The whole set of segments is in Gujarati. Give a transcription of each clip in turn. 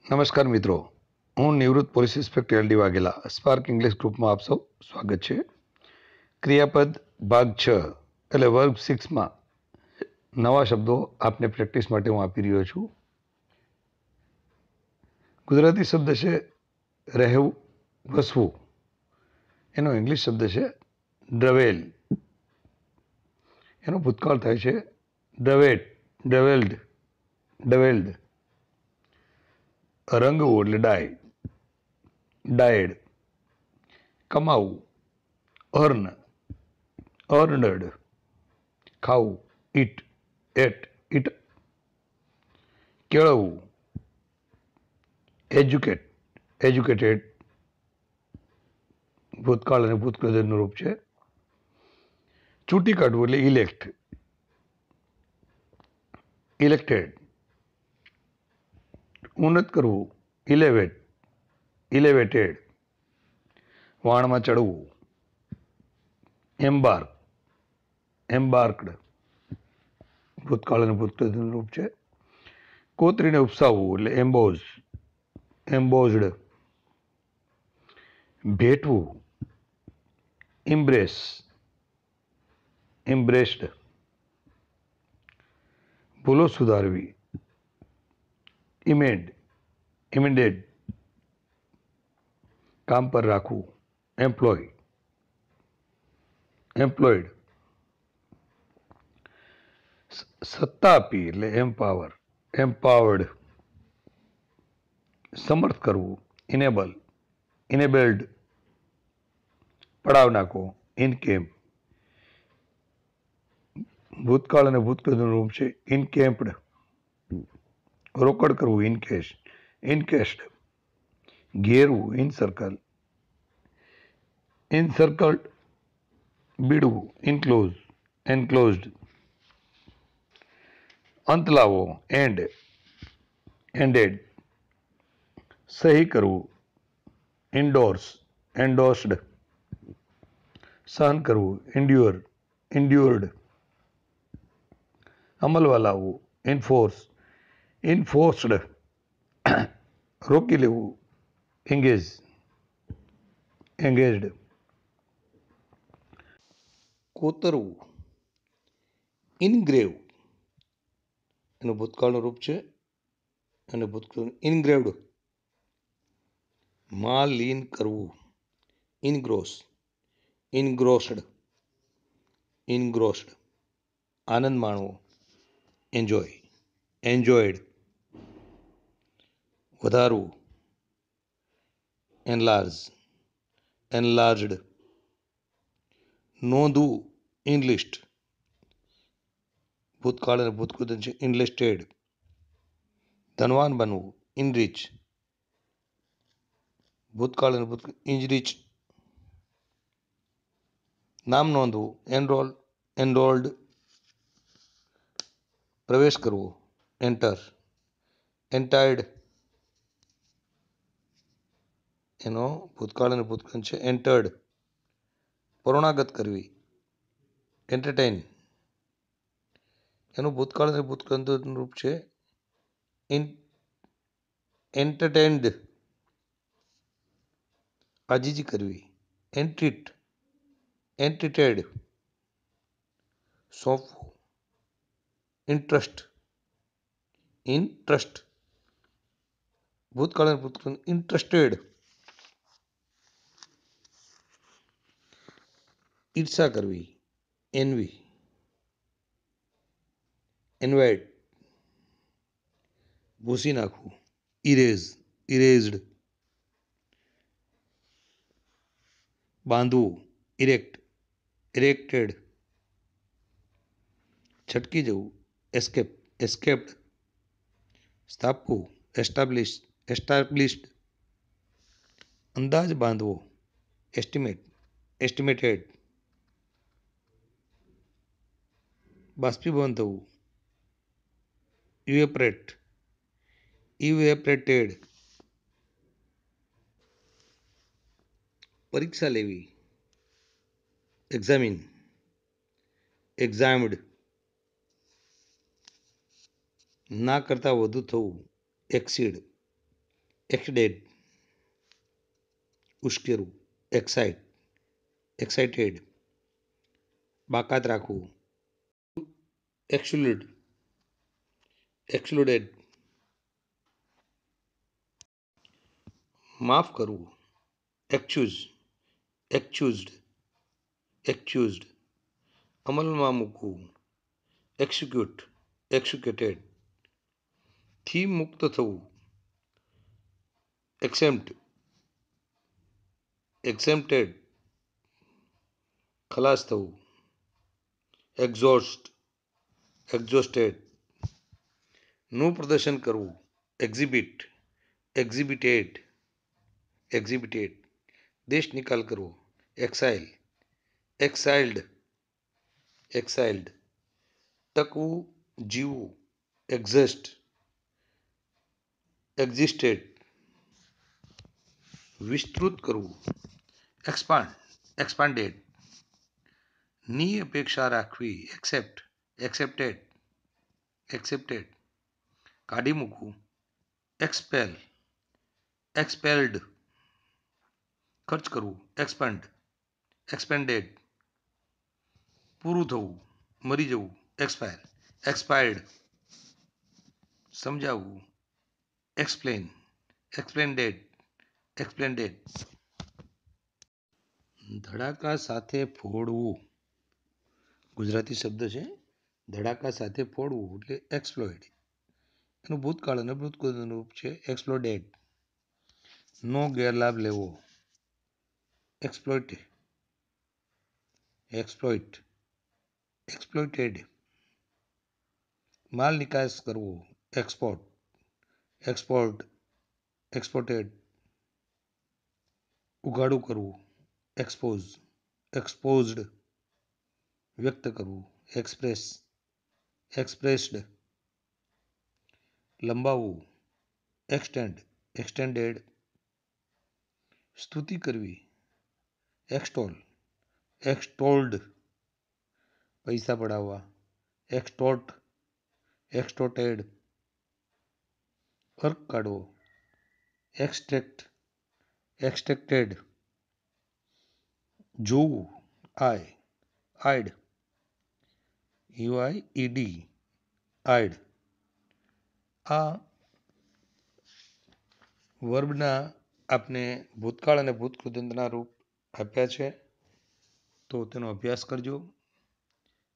નમસ્કાર મિત્રો, હું નિવૃત્ત police inspector LD Vaghela spark English ગ્રુપમાં આપ સૌ સ્વાગત છે. ક્રિયાપદ ભાગ 6 એટલે વર્ગ 6માં નવા શબ્દો આપને પ્રેક્ટિસ માટે હું આપી રહ્યો છું. ગુજરાતી શબ્દ છે રહેવું, વસવું. એનો ઇંગ્લિશ શબ્દ છે ડ્રવેલ. એનો ભૂતકાળ થાય છે ડ્રવેટ, ડ્રવેલ્ડ, ડવેલ્ડ. રંગવું એટલે ડાય, ડાયડ. કમાવું, earn, earned. ખાવું, ઈટ, એટ, ઈટ. કેળવવું, એજ્યુકેટ, એજ્યુકેટેડ. ભૂતકાળ અને ભૂતકૃતનું રૂપ છે. ચૂંટી કાઢવું એટલે ઇલેક્ટ, ઇલેક્ટેડ. ઉન્નત કરવું, ઇલેવેટ, ઇલેવેટેડ. વાણમાં ચડવું, એમ્બાર્ક, એમ્બાર્કડ. ભૂતકાળ અને ભૂતકૃતનું રૂપ છે. કોતરીને ઉપસાવવું એટલે એમ્બોઝ, એમ્બોઝડ. ભેટવું, ઇમ્બ્રેસ, ઇમ્બ્રેસ્ડ. ભૂલો સુધારવી, ઇમેન્ડ, ઇમેન્ડેડ. કામ પર રાખવું, એમ્પ્લોય, એમ્પ્લોયડ. સત્તા આપી એટલે એમ્પાવર, એમ્પાવર્ડ. સમર્થ કરવું, ઇનેબલ, ઇનેબલ્ડ. પડાવ નાખવો, ઇનકેમ્પ. ભૂતકાળ અને ભૂતકૃતનું રૂપ છે ઇનકેમ્પડ. રોકડ કરવું, ઇનકેશ, ઇનકેસ્ડ. ઘેરવું, ઇનસર્કલ, ઇનસર્કલ્ડ. બીડવું, ઇનક્લોઝ, એનક્લોઝડ. અંત લાવવો, એન્ડ, એન્ડેડ. સહી કરવું, ઇન્ડોર્સ, એન્ડોર્સ્ડ. સહન કરવું, ઇન્ડ્યોર, ઇન્ડ્યોર્ડ. અમલમાં લાવવું, ઇન્ફોર્સ, ઇન્ફોર્સ્ડ. રોકી લેવું, એંગેજ, એંગેજડ. કોતરવું, ઇનગ્રેવ. એનું ભૂતકાળનું રૂપ છે અને ભૂતકાળ ઇનગ્રેવડ. માં લીન કરવું, ઇનગ્રોસ, ઇનગ્રોસ્ડ, ઇનગ્રોસ્ડ. આનંદ માણવો, એન્જોય, એન્જોયડ. વધારવું, એનલાર્જ, એનલાર્જડ. નોંધવું, ઇનલિસ્ટ. ભૂતકાળ અને ભૂતકૃત છે ઇનલિસ્ટેડ. ધનવાન બનવું, ઇનરીચ. ભૂતકાળ અને ભૂતકૃત ઇનરીચ. નામ નોંધવું, એનરોલ, એનરોલ્ડ. પ્રવેશ કરવો, એન્ટર, એન્ટાયર્ડ. એનો ભૂતકાળ અને ભૂતકૃત છે એન્ટર્ડ. પરોણાગત કરવી, એન્ટરટેન. એનું ભૂતકાળ અને ભૂતકૃતનું રૂપ છે એન્ટરટેન્ડ. આજીજી કરવી, એન્ટ્રીટ, એન્ટ્રીટેડ. સોંપવું, ઇન્ટરેસ્ટ, ઇન્ટ્રસ્ટ. ભૂતકાળ અને ભૂતકાળ ઇન્ટરેસ્ટેડ. ઈર્ષા કરવી, એનવી, એનવાઇડ. ભૂસી નાખવું, ઇરેઝ, ઇરેઝડ. બાંધવું, erect, erected. છટકી જવું, એસ્કેપ, એસ્કેપ્ડ. સ્થાપવું, એસ્ટાબ્લિશ, એસ્ટાબ્લિશ્ડ. અંદાજ બાંધવો, એસ્ટિમેટ, એસ્ટિમેટેડ. બાષ્પીભવન થવું, ઇવેપરેટ, ઇવેપરેટેડ. પરીક્ષા લેવી, એક્ઝામિન, એક્ઝામ્ડ. ના કરતાં વધુ થવું, એક્સીડ. એક્સડેડ ઉશ્કેરવું, એક્સાઇટેડ બાકાત રાખવું, એક્સક્લુડેડ માફ કરવું, એક્ચ્યુઝડ અમલમાં મૂકવું, એક્સિક્યુટેડ થી મુક્ત થવું, એક્સેમ્પ્ટેડ ખલાસ થવું, એક્ઝોસ્ટેડ નું પ્રદર્શન કરવું, એક્ઝિબિટેડ દેશ નિકાલ કરવો, એક્સાઇલ્ડ ટકવું, જીવવું, એક્ઝિસ્ટેડ વિસ્તૃત કરવું, એક્સપાન્ડેડ ની અપેક્ષા રાખવી, એક્સેપ્ટેડ કાઢી મૂકવું, એક્સપેલ્ડ ખર્ચ કરવું, એક્સપેન્ડેડ પૂરું થવું, મરી જવું, એક્સપાયર્ડ સમજાવવું, એક્સપ્લેન્ડેડ ધડાકા સાથે ફોડવું ગુજરાતી શબ્દ છે. ધડાકા સાથે ફોડવું એટલે એક્સપ્લોઇડ. એનું ભૂતકાળ અને ભૂતકાળનું રૂપ છે એક્સપ્લોડેડ. નો ગેરલાભ લેવો, એક્સપ્લોઇટેડ માલ નિકાસ કરવો, એક્સપોર્ટેડ ઉઘાડું કરવું, એક્સપોઝડ વ્યક્ત કરવું, એક્સપ્રેસ્ડ લંબાવવું, એક્સટેન્ડેડ સ્તુતિ કરવી, એક્સટોલ્ડ પૈસા પડાવવા, એક્સટોર્ટેડ અર્ક કાઢવો, એક્સટ્રેક્ટેડ જોવું, આઈડ આઈડ આ વર્બના આપને ભૂતકાળ અને ભૂતકૃદંતના રૂપ આપ્યા છે. તો તેનો અભ્યાસ કરજો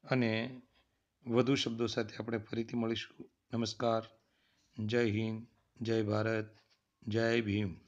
અને વધુ શબ્દો સાથે આપણે ફરીથી મળીશું. નમસ્કાર. જય હિન્દ, જય ભારત, જય ભીમ.